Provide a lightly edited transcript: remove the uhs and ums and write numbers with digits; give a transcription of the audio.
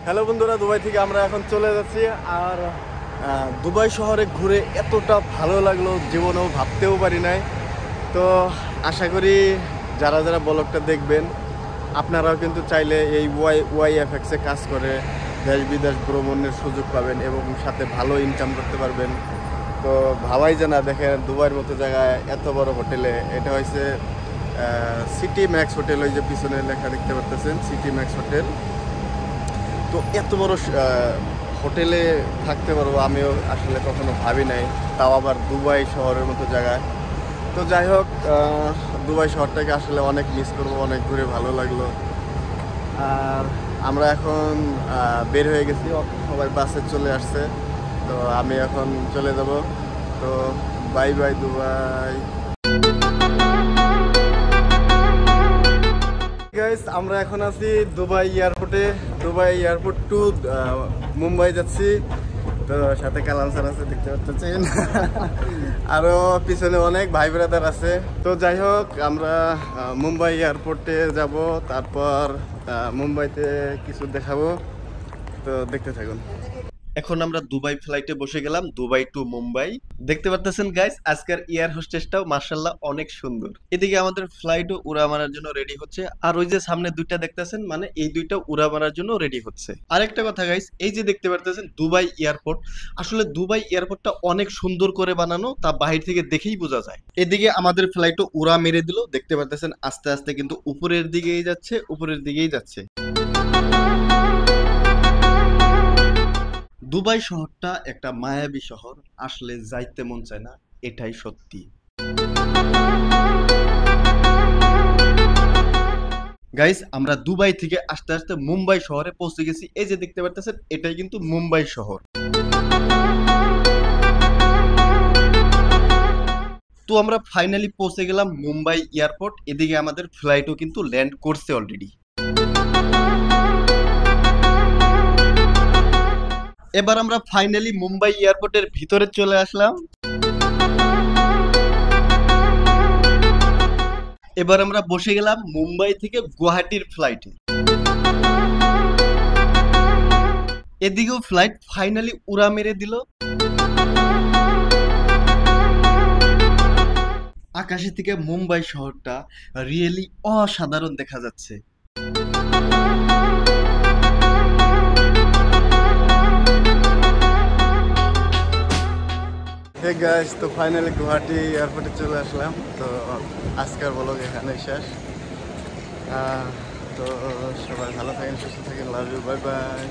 Hello বন্ধুরা, Dubai থেকে আমরা এখন চলে যাচ্ছি। আর দুবাই শহরে ঘুরে এতটা ভালো লাগলো, জীবনেও ভাবতেও পারি নাই। তো আশা করি যারা যারা ব্লগটা দেখবেন আপনারাও কিন্তু চাইলে এই ওয়াইএফএক্সে কাজ করে দেশ বিদেশ ভ্রমণের সুযোগ পাবেন এবং সাথে ভালো ইনকাম করতে পারবেন। তো ভাবাই যে না, দেখেন দুবাইয়ের মতো জায়গায় এত বড় হোটেলে, এটা হয়েছে সিটি ম্যাক্স হোটেল। ওই যে পিছনে লেখা দেখতে পাচ্ছেন সিটি ম্যাক্স হোটেল। তো এত বড় হোটেলে থাকতে পারবো আমিও আসলে কখনো ভাবি নাই, তাও আবার দুবাই শহরের মতো জায়গায়। তো যাই হোক, দুবাই শহরটাকে আসলে অনেক মিস করবো, অনেক ঘুরে ভালো লাগলো। আর আমরা এখন বের হয়ে গেছি, সবাই বাসে চলে আসছে। তো আমি এখন চলে যাব। তো বাই বাই দুবাই। গাইস, আমরা এখন আছি দুবাই এয়ারপোর্টে। দুবাই এয়ারপোর্ট টু মুম্বাই যাচ্ছি। তো সাথে কালাম স্যার আছে, দেখতে পাচ্ছেন। আরো পিছনে অনেক ভাই ব্রাদার আছে। তো যাই হোক, আমরা মুম্বাই এয়ারপোর্টে যাব, তারপর মুম্বাইতে কিছু দেখাবো। তো দেখতে থাকুন। এখন আমরা দুবাই ফ্লাইটে বসে গেলাম, দুবাই টু মুম্বাই। দেখতে পাচ্ছেন গাইস, আজকের এয়ার হোস্টেসটাও মাশাআল্লাহ অনেক সুন্দর। এদিকে আমাদের ফ্লাইটও উড়া মারার জন্য রেডি হচ্ছে, আর ওই যে সামনে দুইটা দেখতেছেন, মানে এই দুইটা উড়া মারার জন্য রেডি হচ্ছে। আরেকটা কথা গাইস, এই যে দেখতে পাচ্ছেন দুবাই এয়ারপোর্ট, আসলে দুবাই এয়ারপোর্টটা অনেক সুন্দর করে বানানো, তা বাহির থেকে দেখেই বোঝা যায়। এদিকে আমাদের ফ্লাইটও উড়া মেরে দিল, দেখতে পাচ্ছেন আস্তে আস্তে কিন্তু উপরের দিকেই যাচ্ছে, উপরের দিকেই যাচ্ছে। দুবাই শহরটা একটা মায়াবী শহর, আসলে যাইতে মন চায় না, এটাই সত্যি। গাইস, আমরা দুবাই থেকে আস্তে আস্তে মুম্বাই শহরে পৌঁছে গেছি। এই যে দেখতে পাচ্ছেন, এটাই কিন্তু মুম্বাই শহর। তো আমরা ফাইনালি পৌঁছে গেলাম মুম্বাই এয়ারপোর্ট। এদিকে আমাদের ফ্লাইটও কিন্তু ল্যান্ড করছে অলরেডি। এবার আমরা ফাইনালি মুম্বাই এয়ারপোর্টের ভিতরে চলে আসলাম। এবার আমরা বসে গেলাম মুম্বাই থেকে গুয়াহাটির ফ্লাইটে। এদিকেও ফ্লাইট ফাইনালি উড়া মেরে দিল। আকাশে থেকে মুম্বাই শহরটা রিয়েলি অসাধারণ দেখা যাচ্ছে। হে গাইস, তো ফাইনালি গুয়াহাটি এয়ারপোর্টে চলে আসলাম। তো আজকের ব্লগ এখানে শেষ। তো সবাই ভালো থাকেন, সুস্থ থাকেন, লাভ ইউ, বাই বাই।